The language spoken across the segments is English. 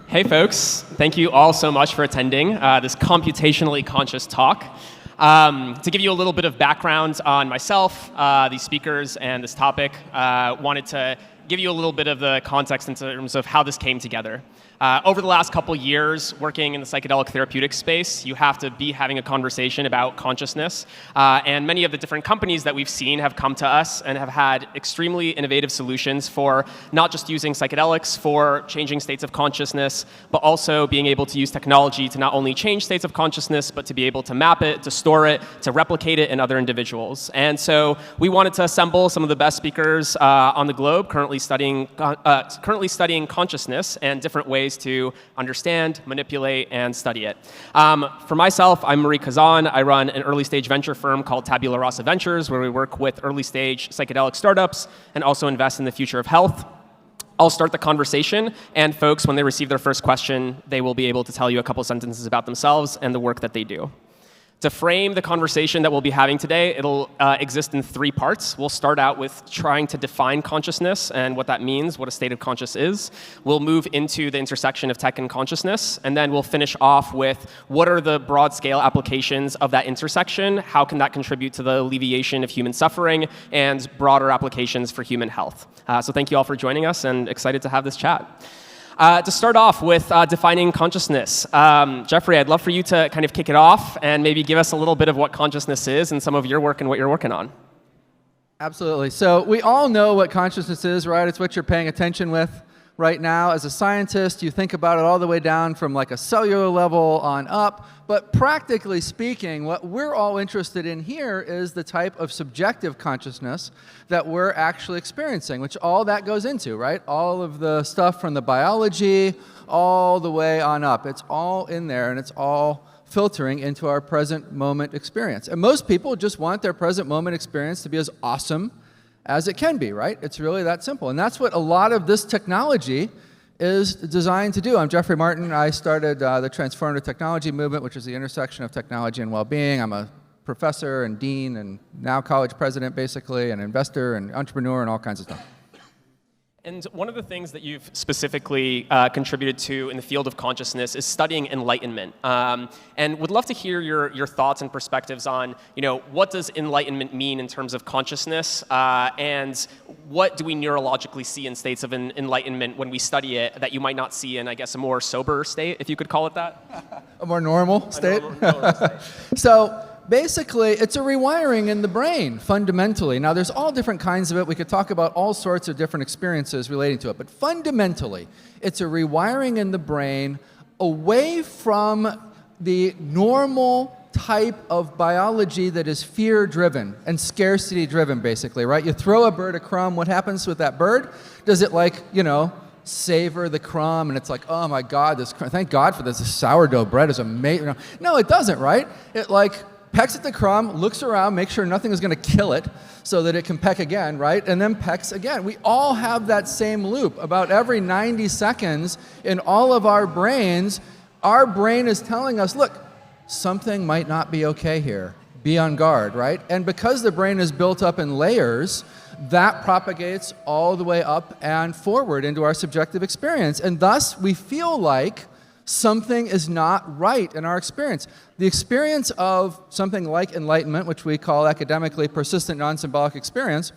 Hey folks, thank you all so much for attending this computationally conscious talk. To give you a little bit of background on myself, these speakers, and this topic, wanted to give you a little bit of the context in terms of how this came together. Over the last couple years, working in the psychedelic therapeutic space, you have to be having a conversation about consciousness. And many of the different companies that we've seen have come to us and have had extremely innovative solutions for not just using psychedelics for changing states of consciousness, but also being able to use technology to not only change states of consciousness, but to be able to map it, to store it, to replicate it in other individuals. And so we wanted to assemble some of the best speakers on the globe currently studying consciousness and different ways to understand, manipulate, and study it. For myself, I'm Marik Hazan. I run an early stage venture firm called Tabula Rasa Ventures, where we work with early stage psychedelic startups and also invest in the future of health. I'll start the conversation, and folks, when they receive their first question, they will be able to tell you a couple sentences about themselves and the work that they do. To frame the conversation that we'll be having today, it'll exist in three parts. We'll start out with trying to define consciousness and what that means, what a state of conscious is. We'll move into the intersection of tech and consciousness, and then we'll finish off with what are the broad scale applications of that intersection, how can that contribute to the alleviation of human suffering, and broader applications for human health. So thank you all for joining us, and excited to have this chat. To start off with defining consciousness, Jeffrey, I'd love for you to kind of kick it off and maybe give us a little bit of what consciousness is and some of your work and what you're working on. Absolutely. So we all know what consciousness is, right? It's what you're paying attention with right now. As a scientist, you think about it all the way down from like a cellular level on up. But practically speaking, what we're all interested in here is the type of subjective consciousness that we're actually experiencing, which all that goes into, right? All of the stuff from the biology all the way on up. It's all in there, and it's all filtering into our present moment experience. And most people just want their present moment experience to be as awesome as it can be, right? It's really that simple. And that's what a lot of this technology is designed to do. I'm Jeffrey Martin. I started the transformative technology movement, which is the intersection of technology and well-being. I'm a professor and dean and now college president, basically, and investor and entrepreneur and all kinds of stuff. And one of the things that you've specifically contributed to in the field of consciousness is studying enlightenment. And would love to hear your thoughts and perspectives on, what does enlightenment mean in terms of consciousness, and what do we neurologically see in states of enlightenment when we study it that you might not see in, I guess, a more sober state, if you could call it that? A more normal state? Normal state. So basically, it's a rewiring in the brain, fundamentally. Now, there's all different kinds of it. We could talk about all sorts of different experiences relating to it. But fundamentally, it's a rewiring in the brain away from the normal type of biology that is fear-driven and scarcity-driven, basically, right? You throw a bird a crumb. What happens with that bird? Does it, savor the crumb, and it's like, oh my God, thank God for this sourdough bread is amazing. No, it doesn't, right? It pecks at the crumb, looks around, makes sure nothing is going to kill it so that it can peck again, right? And then pecks again. We all have that same loop. About every 90 seconds in all of our brains, our brain is telling us, look, something might not be okay here. Be on guard, right? And because the brain is built up in layers, that propagates all the way up and forward into our subjective experience. And thus, we feel like something is not right in our experience. The experience of something like enlightenment, which we call academically persistent non-symbolic experience,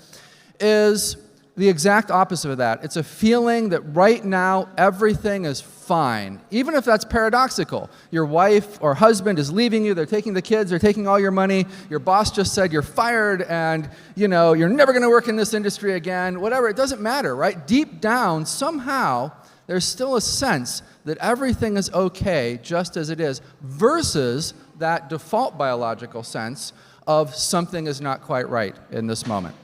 is the exact opposite of that. It's a feeling that right now everything is fine, even if that's paradoxical. Your wife or husband is leaving you, they're taking the kids, they're taking all your money, your boss just said you're fired and you're never going to work in this industry again, whatever, it doesn't matter, right? Deep down, somehow, there's still a sense that everything is okay just as it is, versus that default biological sense of something is not quite right in this moment.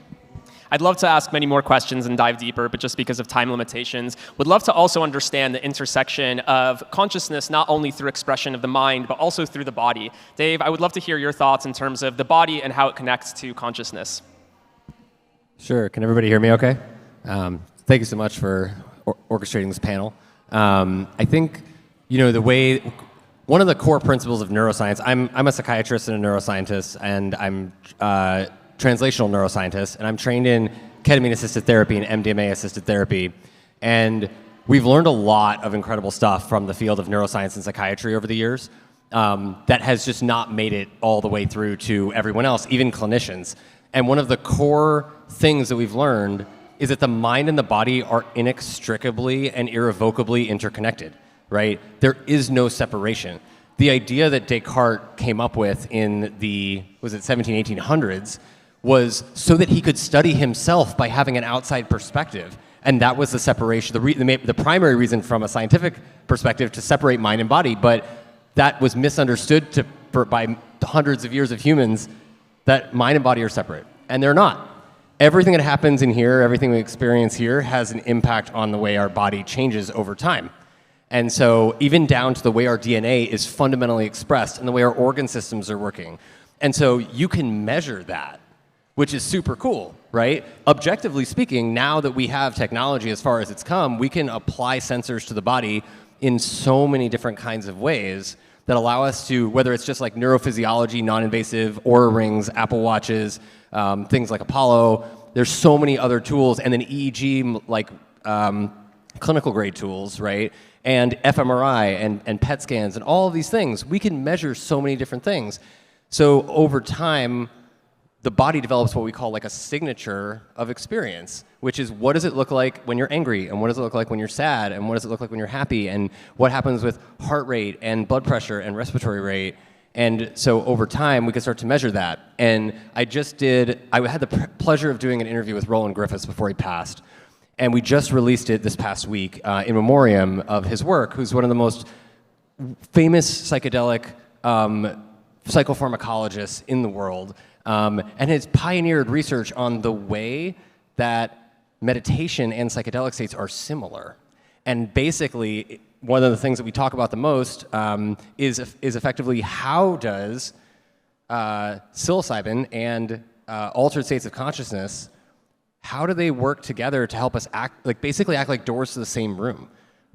I'd love to ask many more questions and dive deeper, but just because of time limitations, would love to also understand the intersection of consciousness not only through expression of the mind, but also through the body. Dave, I would love to hear your thoughts in terms of the body and how it connects to consciousness. Sure. Can everybody hear me okay? Thank you so much for orchestrating this panel. I think, one of the core principles of neuroscience, I'm a psychiatrist and a neuroscientist, and I'm translational neuroscientist, and I'm trained in ketamine-assisted therapy and MDMA-assisted therapy. And we've learned a lot of incredible stuff from the field of neuroscience and psychiatry over the years that has just not made it all the way through to everyone else, even clinicians. And one of the core things that we've learned is that the mind and the body are inextricably and irrevocably interconnected, right? There is no separation. The idea that Descartes came up with in the, 1800s, was so that he could study himself by having an outside perspective. And that was the separation, the primary reason from a scientific perspective to separate mind and body. But that was misunderstood by hundreds of years of humans, that mind and body are separate. And they're not. Everything that happens in here, everything we experience here, has an impact on the way our body changes over time. And so even down to the way our DNA is fundamentally expressed and the way our organ systems are working. And so you can measure that, which is super cool, right? Objectively speaking, now that we have technology as far as it's come, we can apply sensors to the body in so many different kinds of ways that allow us to, whether it's just like neurophysiology, non-invasive, Oura Rings, Apple Watches, things like Apollo, there's so many other tools, and then EEG, like clinical grade tools, right? And fMRI and PET scans and all of these things. We can measure so many different things. So over time, the body develops what we call like a signature of experience, which is what does it look like when you're angry, and what does it look like when you're sad, and what does it look like when you're happy, and what happens with heart rate and blood pressure and respiratory rate. And so over time, we can start to measure that. And I had the pleasure of doing an interview with Roland Griffiths before he passed. And we just released it this past week in memoriam of his work, who's one of the most famous psychedelic psychopharmacologists in the world, and has pioneered research on the way that meditation and psychedelic states are similar. And basically, one of the things that we talk about the most is effectively how does psilocybin and altered states of consciousness, how do they work together to help us act like doors to the same room,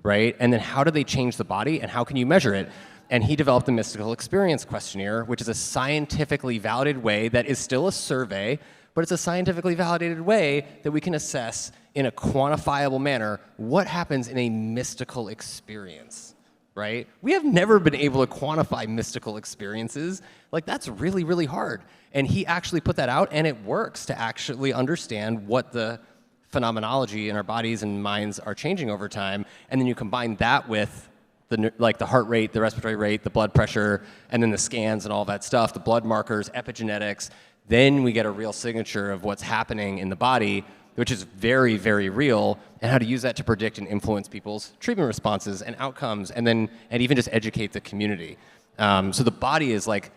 right? And then how do they change the body, and how can you measure it? And he developed the Mystical Experience Questionnaire, which is a scientifically validated way that is still a survey, but it's a scientifically validated way that we can assess in a quantifiable manner what happens in a mystical experience, right? We have never been able to quantify mystical experiences. Like, that's really, really hard. And he actually put that out, and it works to actually understand what the phenomenology in our bodies and minds are changing over time. And then you combine that with the heart rate, the respiratory rate, the blood pressure, and then the scans and all that stuff, the blood markers, epigenetics. Then we get a real signature of what's happening in the body, which is very, very real, and how to use that to predict and influence people's treatment responses and outcomes, and even just educate the community. So the body is like,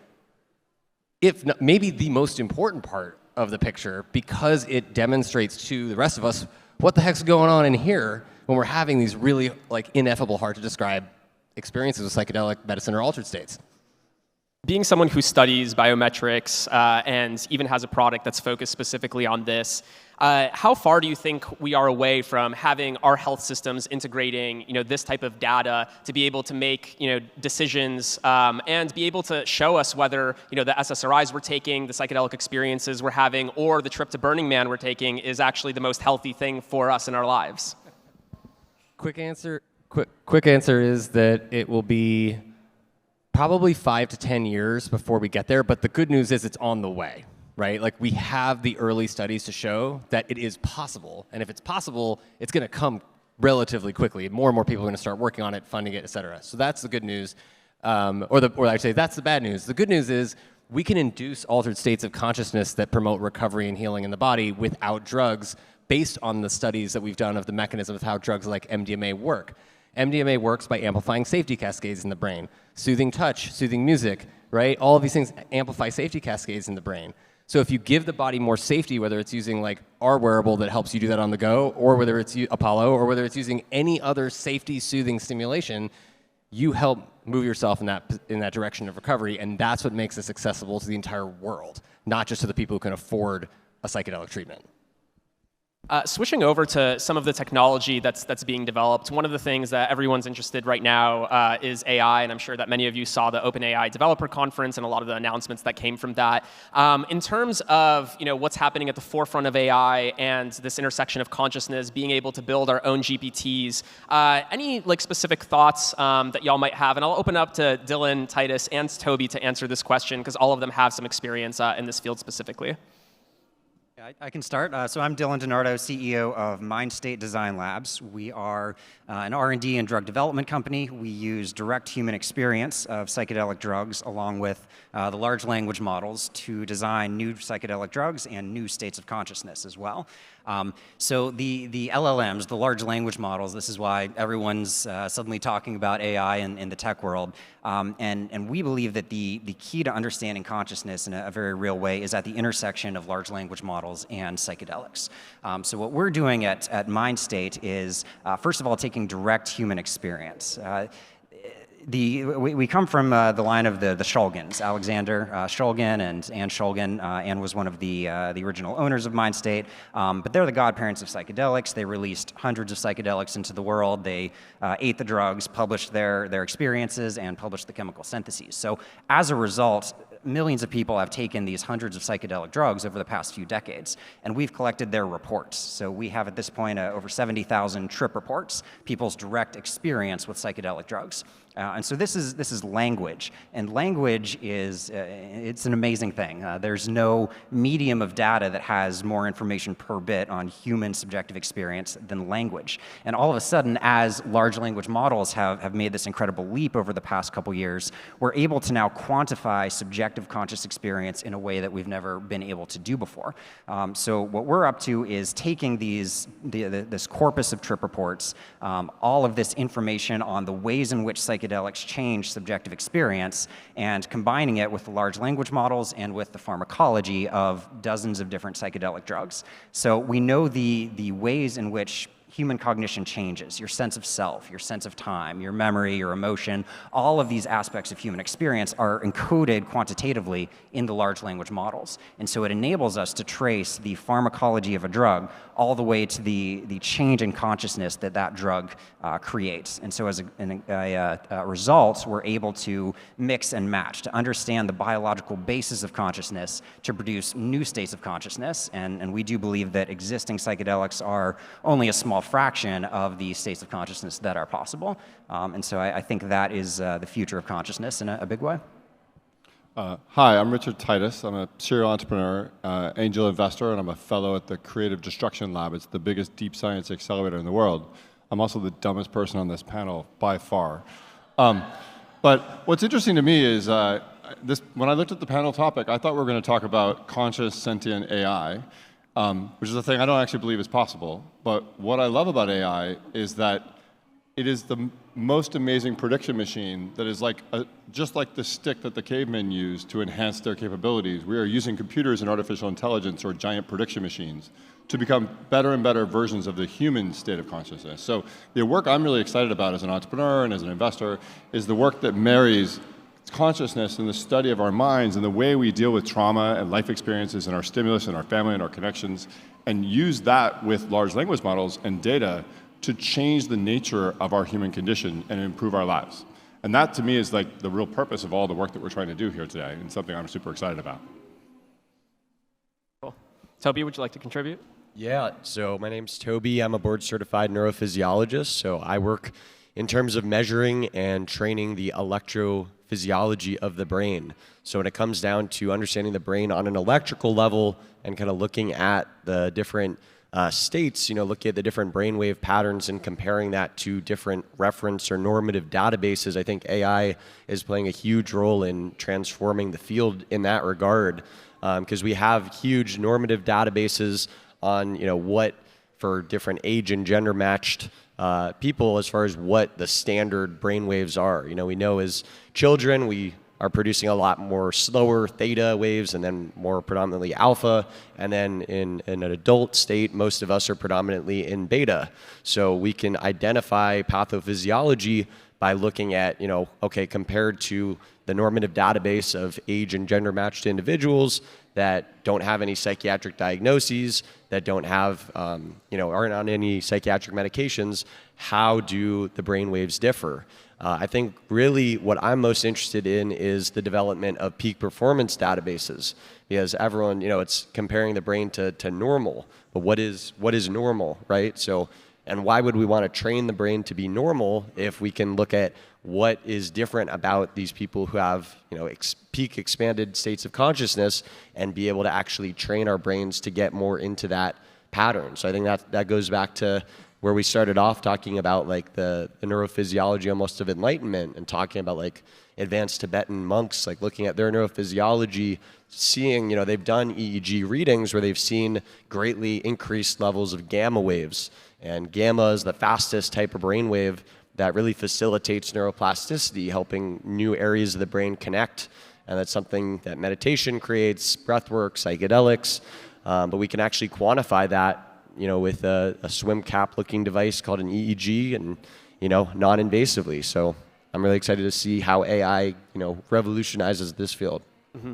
if not, maybe the most important part of the picture, because it demonstrates to the rest of us what the heck's going on in here when we're having these really like ineffable, hard to describe experiences with psychedelic medicine or altered states. Being someone who studies biometrics and even has a product that's focused specifically on this, how far do you think we are away from having our health systems integrating, this type of data to be able to make, decisions and be able to show us whether, the SSRIs we're taking, the psychedelic experiences we're having, or the trip to Burning Man we're taking is actually the most healthy thing for us in our lives? Quick answer is that it will be probably 5 to 10 years before we get there, but the good news is it's on the way, right? Like, we have the early studies to show that it is possible, and if it's possible, it's going to come relatively quickly. More and more people are going to start working on it, funding it, et cetera. So that's the good news, or I'd say that's the bad news. The good news is we can induce altered states of consciousness that promote recovery and healing in the body without drugs, based on the studies that we've done of the mechanism of how drugs like MDMA work. MDMA works by amplifying safety cascades in the brain. Soothing touch, soothing music, right? All of these things amplify safety cascades in the brain. So if you give the body more safety, whether it's using like our wearable that helps you do that on the go, or whether it's Apollo, or whether it's using any other safety soothing stimulation, you help move yourself in that direction of recovery, and that's what makes this accessible to the entire world, not just to the people who can afford a psychedelic treatment. Switching over to some of the technology that's being developed, one of the things that everyone's interested right now is AI, and I'm sure that many of you saw the OpenAI Developer Conference and a lot of the announcements that came from that. In terms of what's happening at the forefront of AI and this intersection of consciousness, being able to build our own GPTs, any specific thoughts that y'all might have? And I'll open up to Dylan, Titus, and Toby to answer this question because all of them have some experience in this field specifically. I can start. So I'm Dylan DiNardo, CEO of MindState Design Labs. We are an R&D and drug development company. We use direct human experience of psychedelic drugs along with the large language models to design new psychedelic drugs and new states of consciousness as well. So the LLMs, the large language models, this is why everyone's suddenly talking about AI in the tech world. And we believe that the key to understanding consciousness in a very real way is at the intersection of large language models and psychedelics. So what we're doing at MindState is, first of all, taking direct human experience. We come from the line of the Shulgins, Alexander Shulgin and Anne Shulgin. Anne was one of the original owners of MindState, but they're the godparents of psychedelics. They released hundreds of psychedelics into the world. They ate the drugs, published their experiences, and published the chemical syntheses. So as a result, millions of people have taken these hundreds of psychedelic drugs over the past few decades, and we've collected their reports. So we have at this point over 70,000 trip reports, people's direct experience with psychedelic drugs. And so this is language, and language is it's an amazing thing. There's no medium of data that has more information per bit on human subjective experience than language. And all of a sudden, as large language models have made this incredible leap over the past couple years, we're able to now quantify subjective conscious experience in a way that we've never been able to do before. So what we're up to is taking this corpus of trip reports, all of this information on the ways in which psychedelics change subjective experience, and combining it with the large language models and with the pharmacology of dozens of different psychedelic drugs. So we know the ways in which human cognition changes, your sense of self, your sense of time, your memory, your emotion, all of these aspects of human experience are encoded quantitatively in the large language models. And so it enables us to trace the pharmacology of a drug all the way to the change in consciousness that drug creates. And so as a result, we're able to mix and match, to understand the biological basis of consciousness, to produce new states of consciousness. And we do believe that existing psychedelics are only a small fraction of the states of consciousness that are possible. And so I think that is the future of consciousness in a big way. Hi, I'm Richard Titus. I'm a serial entrepreneur, angel investor, and I'm a fellow at the Creative Destruction Lab. It's the biggest deep science accelerator in the world. I'm also the dumbest person on this panel by far. But what's interesting to me is when I looked at the panel topic, I thought we were going to talk about conscious sentient AI, which is a thing I don't actually believe is possible. But what I love about AI is that it is the most amazing prediction machine that is just like the stick that the cavemen used to enhance their capabilities. We are using computers and artificial intelligence or giant prediction machines to become better and better versions of the human state of consciousness. So the work I'm really excited about as an entrepreneur and as an investor is the work that marries consciousness and the study of our minds and the way we deal with trauma and life experiences and our stimulus and our family and our connections, and use that with large language models and data to change the nature of our human condition and improve our lives. And that, to me, is the real purpose of all the work that we're trying to do here today, and something I'm super excited about. Cool. Toby, would you like to contribute? Yeah, so my name's Toby. I'm a board-certified neurophysiologist, so I work in terms of measuring and training the electrophysiology of the brain. So when it comes down to understanding the brain on an electrical level and kind of looking at the different states, looking at the different brainwave patterns and comparing that to different reference or normative databases, I think AI is playing a huge role in transforming the field in that regard, because we have huge normative databases on what for different age and gender matched people as far as what the standard brainwaves are. We know as children we are producing a lot more slower theta waves and then more predominantly alpha. And then in an adult state, most of us are predominantly in beta. So we can identify pathophysiology by looking at, okay, compared to the normative database of age and gender matched individuals that don't have any psychiatric diagnoses, that don't have, aren't on any psychiatric medications, how do the brain waves differ? I think really what I'm most interested in is the development of peak performance databases, because everyone, it's comparing the brain to normal, but what is normal, right? So, and why would we want to train the brain to be normal if we can look at what is different about these people who have, peak expanded states of consciousness and be able to actually train our brains to get more into that pattern. So I think that goes back to where we started off talking about like the neurophysiology almost of enlightenment, and talking about like advanced Tibetan monks, like looking at their neurophysiology, seeing, they've done EEG readings where they've seen greatly increased levels of gamma waves. And gamma is the fastest type of brain wave that really facilitates neuroplasticity, helping new areas of the brain connect. And that's something that meditation creates, breathwork, psychedelics, but we can actually quantify that with a swim cap looking device called an EEG, and non-invasively. So I'm really excited to see how AI revolutionizes this field. Mm-hmm.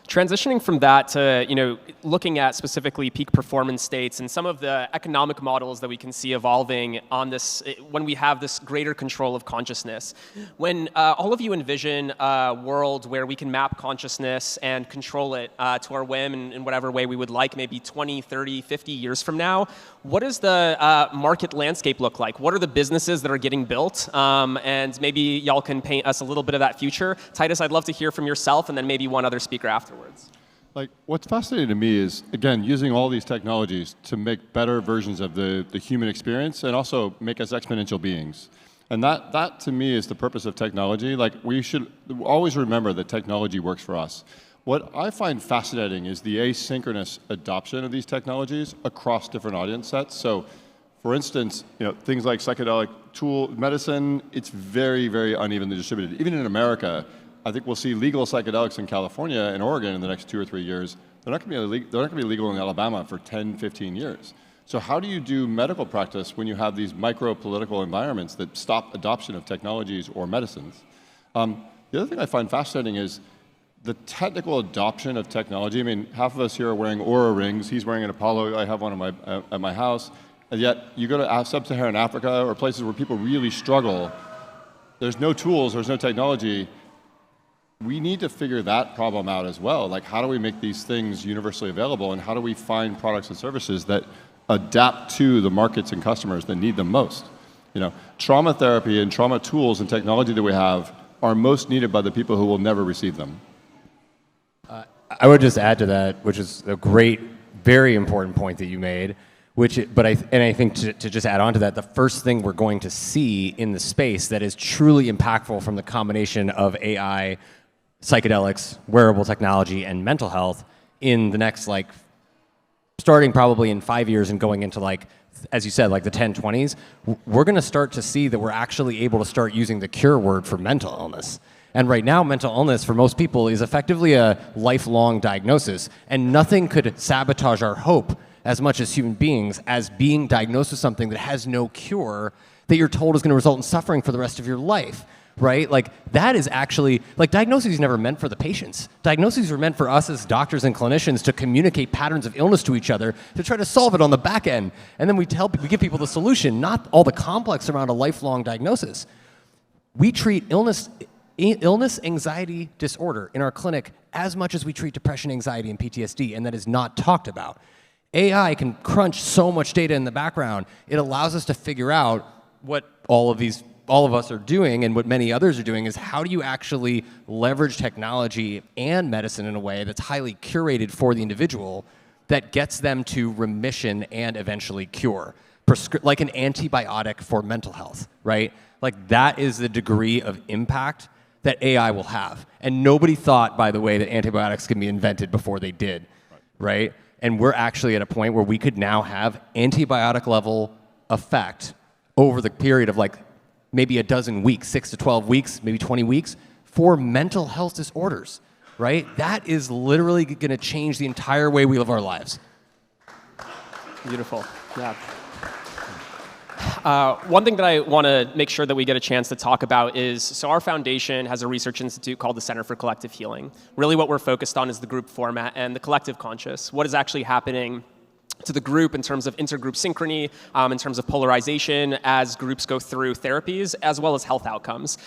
Transitioning from that to looking at specifically peak performance states and some of the economic models that we can see evolving on this when we have this greater control of consciousness. When all of you envision a world where we can map consciousness and control it to our whim in whatever way we would like, maybe 20, 30, 50 years from now, what does the market landscape look like? What are the businesses that are getting built? And maybe y'all can paint us a little bit of that future. Titus, I'd love to hear from yourself, and then maybe one other speaker afterwards. Like, what's fascinating to me is, again, using all these technologies to make better versions of the human experience and also make us exponential beings. And that to me is the purpose of technology. Like, we should always remember that technology works for us. What I find fascinating is the asynchronous adoption of these technologies across different audience sets. So, for instance, things like psychedelic medicine, it's very, very unevenly distributed. Even in America, I think we'll see legal psychedelics in California and Oregon in the next 2 or 3 years. They're not going to be legal in Alabama for 10, 15 years. So how do you do medical practice when you have these micro-political environments that stop adoption of technologies or medicines? The other thing I find fascinating is the technical adoption of technology. I mean, half of us here are wearing Oura rings. He's wearing an Apollo. I have one at my house. And yet, you go to sub-Saharan Africa or places where people really struggle. There's no tools. There's no technology. We need to figure that problem out as well. Like, how do we make these things universally available, and how do we find products and services that adapt to the markets and customers that need them most? Trauma therapy and trauma tools and technology that we have are most needed by the people who will never receive them. I would just add to that, which is a great, very important point that you made. I think to just add on to that, the first thing we're going to see in the space that is truly impactful from the combination of AI, psychedelics, wearable technology, and mental health in the next, starting probably in 5 years and going into, as you said, the 10-20s, we're going to start to see that we're actually able to start using the cure word for mental illness. And right now, mental illness for most people is effectively a lifelong diagnosis, and nothing could sabotage our hope as much as human beings as being diagnosed with something that has no cure that you're told is going to result in suffering for the rest of your life. Right? That is actually, diagnoses never meant for the patients. Diagnoses were meant for us as doctors and clinicians to communicate patterns of illness to each other, to try to solve it on the back end. And then we give people the solution, not all the complex around a lifelong diagnosis. We treat illness, anxiety, disorder in our clinic as much as we treat depression, anxiety, and PTSD, and that is not talked about. AI can crunch so much data in the background. It allows us to figure out what all of us are doing, and what many others are doing, is how do you actually leverage technology and medicine in a way that's highly curated for the individual that gets them to remission and eventually cure, like an antibiotic for mental health, right? That is the degree of impact that AI will have. And nobody thought, by the way, that antibiotics could be invented before they did, right? And we're actually at a point where we could now have antibiotic level effect over the period of maybe a dozen weeks, 6 to 12 weeks, maybe 20 weeks, for mental health disorders, right? That is literally going to change the entire way we live our lives. Beautiful. Yeah. One thing that I want to make sure that we get a chance to talk about is, so our foundation has a research institute called the Center for Collective Healing. Really what we're focused on is the group format and the collective conscious. What is actually happening to the group in terms of intergroup synchrony, in terms of polarization as groups go through therapies, as well as health outcomes.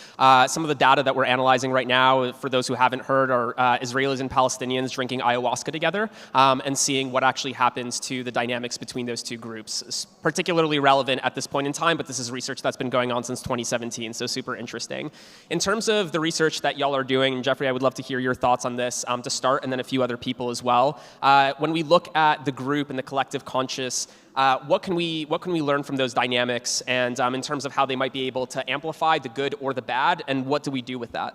Some of the data that we're analyzing right now, for those who haven't heard, are Israelis and Palestinians drinking ayahuasca together and seeing what actually happens to the dynamics between those two groups. It's particularly relevant at this point in time, but this is research that's been going on since 2017, so super interesting. In terms of the research that y'all are doing, and Jeffrey, I would love to hear your thoughts on this to start, and then a few other people as well. When we look at the group and the collective conscious, what can we learn from those dynamics, and in terms of how they might be able to amplify the good or the bad, and what do we do with that?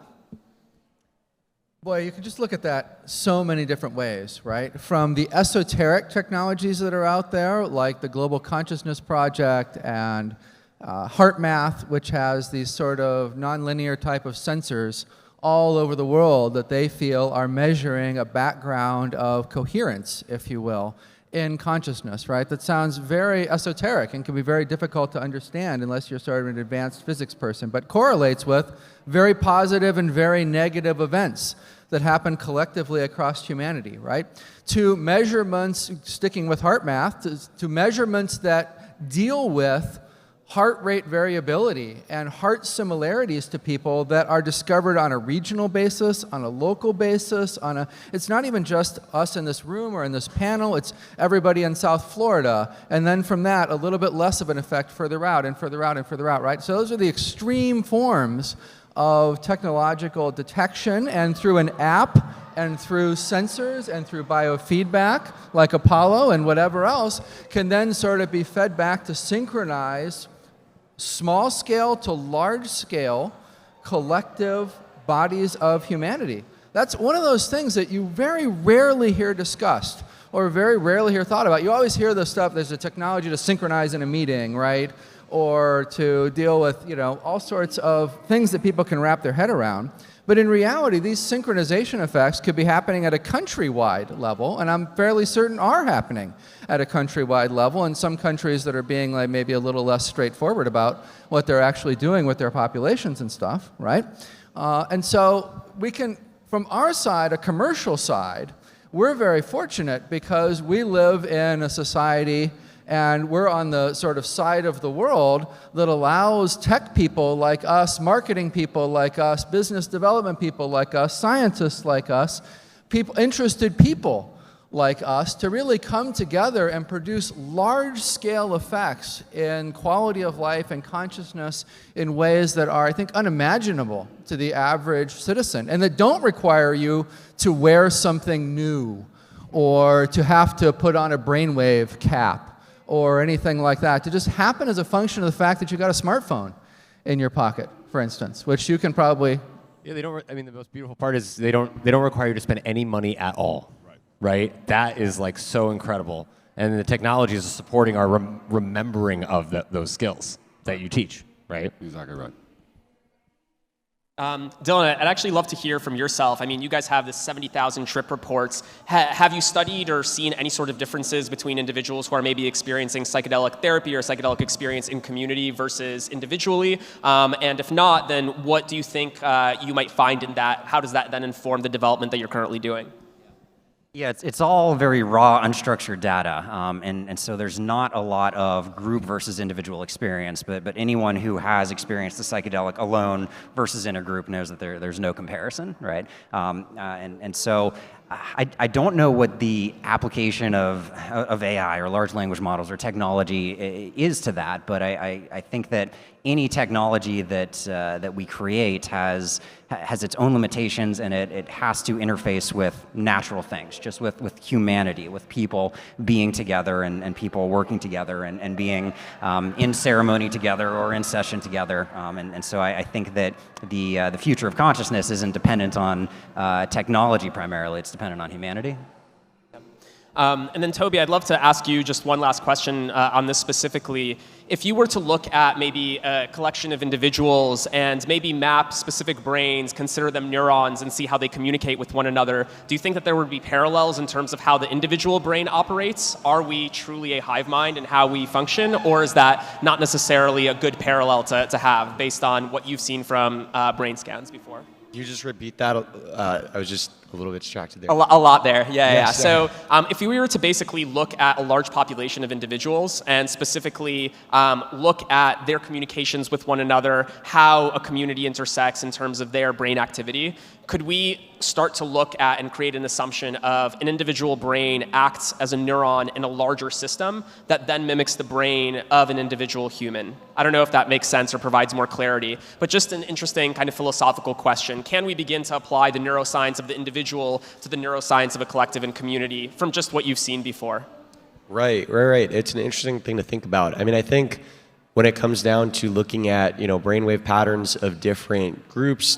Boy, you can just look at that so many different ways, right? From the esoteric technologies that are out there, like the Global Consciousness Project and HeartMath, which has these sort of nonlinear type of sensors all over the world that they feel are measuring a background of coherence, if you will, in consciousness, right? That sounds very esoteric and can be very difficult to understand unless you're sort of an advanced physics person, but correlates with very positive and very negative events that happen collectively across humanity, right? To measurements, sticking with HeartMath, to measurements that deal with heart rate variability and heart similarities to people that are discovered on a regional basis, on a local basis, it's not even just us in this room or in this panel, it's everybody in South Florida, and then from that, a little bit less of an effect further out and further out and further out, right? So those are the extreme forms of technological detection, and through an app and through sensors and through biofeedback, like Apollo and whatever else, can then sort of be fed back to synchronize small scale to large scale collective bodies of humanity. That's one of those things that you very rarely hear discussed or very rarely hear thought about. You always hear the stuff, there's a technology to synchronize in a meeting, right? Or to deal with, all sorts of things that people can wrap their head around. But in reality, these synchronization effects could be happening at a countrywide level, and I'm fairly certain are happening at a countrywide level in some countries that are being like maybe a little less straightforward about what they're actually doing with their populations and stuff, right? And so we can, from our side, a commercial side, we're very fortunate because we live in a society and we're on the sort of side of the world that allows tech people like us, marketing people like us, business development people like us, scientists like us, interested people like us to really come together and produce large-scale effects in quality of life and consciousness in ways that are, I think, unimaginable to the average citizen, and that don't require you to wear something new or to have to put on a brainwave cap or anything like that, to just happen as a function of the fact that you got a smartphone in your pocket, for instance, which you can probably... Yeah, they don't. I mean, the most beautiful part is they don't require you to spend any money at all, right? That is like so incredible, and the technology is supporting our remembering of those skills that you teach, right? Exactly right. Dylan, I'd actually love to hear from yourself. I mean, you guys have this 70,000 trip reports. Have you studied or seen any sort of differences between individuals who are maybe experiencing psychedelic therapy or psychedelic experience in community versus individually? And if not, then what do you think you might find in that? How does that then inform the development that you're currently doing? Yeah, it's all very raw, unstructured data, and so there's not a lot of group versus individual experience, but anyone who has experienced the psychedelic alone versus in a group knows that there's no comparison, right? And so I don't know what the application of AI or large language models or technology is to that, but I think that any technology that we create has its own limitations, and it has to interface with natural things, just with humanity, with people being together and people working together and being in ceremony together or in session together. And so I think that the future of consciousness isn't dependent on technology primarily, it's dependent on humanity. And then Toby, I'd love to ask you just one last question on this specifically. If you were to look at maybe a collection of individuals and maybe map specific brains, consider them neurons, and see how they communicate with one another, do you think that there would be parallels in terms of how the individual brain operates? Are we truly a hive mind in how we function, or is that not necessarily a good parallel to have based on what you've seen from brain scans before? Can you just repeat that? I was just a little bit distracted there. A lot there, yeah. Yes, So if we were to basically look at a large population of individuals and specifically look at their communications with one another, how a community intersects in terms of their brain activity, could we start to look at and create an assumption of an individual brain acts as a neuron in a larger system that then mimics the brain of an individual human? I don't know if that makes sense or provides more clarity, but just an interesting kind of philosophical question. Can we begin to apply the neuroscience of the individual to the neuroscience of a collective and community from just what you've seen before? Right. It's an interesting thing to think about. I mean, I think when it comes down to looking at, brainwave patterns of different groups,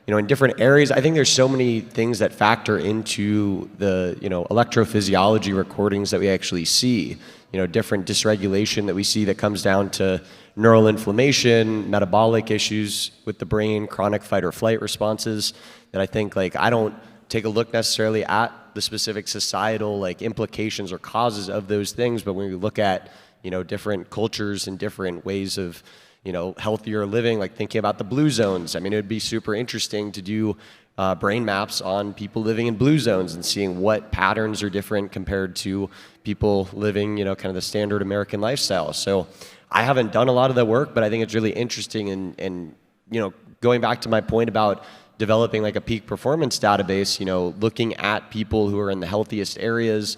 in different areas, I think there's so many things that factor into the, electrophysiology recordings that we actually see. Different dysregulation that we see that comes down to neural inflammation, metabolic issues with the brain, chronic fight or flight responses that I think, I don't take a look necessarily at the specific societal, implications or causes of those things, but when we look at, different cultures and different ways of, healthier living, thinking about the blue zones. I mean, it would be super interesting to do brain maps on people living in blue zones and seeing what patterns are different compared to people living, kind of the standard American lifestyle. So I haven't done a lot of that work, but I think it's really interesting. And going back to my point about developing a peak performance database, looking at people who are in the healthiest areas,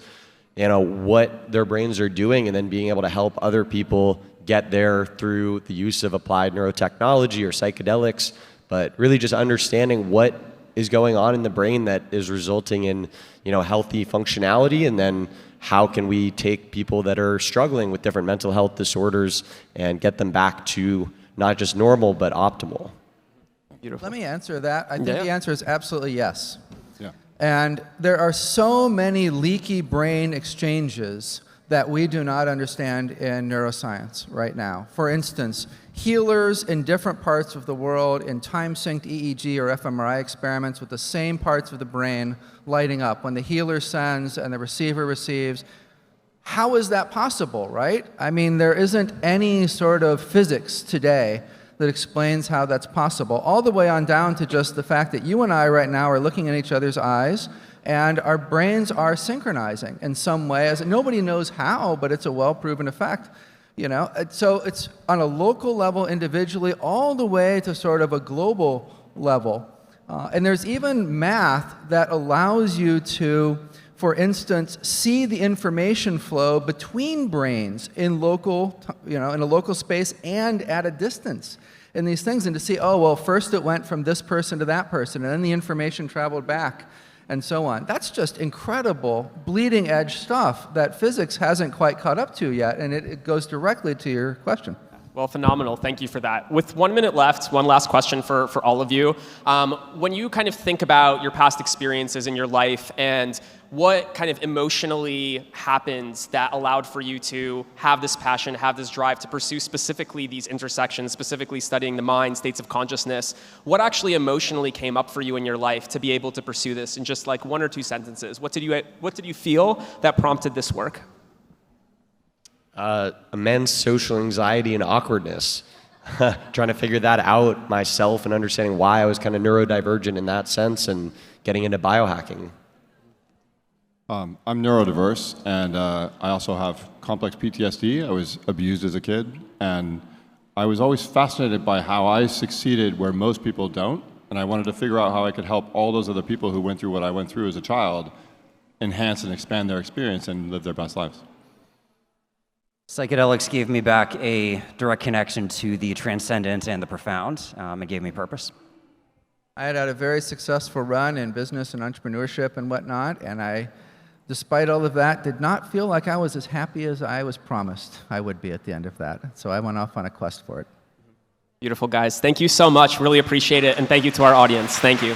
what their brains are doing, and then being able to help other people get there through the use of applied neurotechnology or psychedelics, but really just understanding what is going on in the brain that is resulting in, healthy functionality, and then how can we take people that are struggling with different mental health disorders and get them back to not just normal, but optimal. Beautiful. Let me answer that. I think the answer is absolutely yes. Yeah. And there are so many leaky brain exchanges that we do not understand in neuroscience right now. For instance, healers in different parts of the world in time-synced EEG or fMRI experiments with the same parts of the brain lighting up when the healer sends and the receiver receives. How is that possible, right? I mean, there isn't any sort of physics today that explains how that's possible, all the way on down to just the fact that you and I right now are looking in each other's eyes and our brains are synchronizing in some way, as nobody knows how, but it's a well-proven effect. So it's on a local level individually all the way to sort of a global level. And there's even math that allows you to, for instance, see the information flow between brains in local, in a local space and at a distance in these things, and to see, first it went from this person to that person, and then the information traveled back, and so on. That's just incredible bleeding edge stuff that physics hasn't quite caught up to yet, and it goes directly to your question. Well, phenomenal. Thank you for that. With 1 minute left, one last question for all of you. When you kind of think about your past experiences in your life and what kind of emotionally happened that allowed for you to have this passion, have this drive to pursue specifically these intersections, specifically studying the mind, states of consciousness, what actually emotionally came up for you in your life to be able to pursue this in just 1 or 2 sentences? What did you feel that prompted this work? Immense social anxiety and awkwardness. Trying to figure that out myself and understanding why I was kind of neurodivergent in that sense and getting into biohacking. I'm neurodiverse, and I also have complex PTSD. I was abused as a kid, and I was always fascinated by how I succeeded where most people don't, and I wanted to figure out how I could help all those other people who went through what I went through as a child enhance and expand their experience and live their best lives. Psychedelics gave me back a direct connection to the transcendent and the profound. It gave me purpose. I had a very successful run in business and entrepreneurship and whatnot, and I, despite all of that, did not feel like I was as happy as I was promised I would be at the end of that. So I went off on a quest for it. Beautiful, guys. Thank you so much. Really appreciate it. And thank you to our audience. Thank you.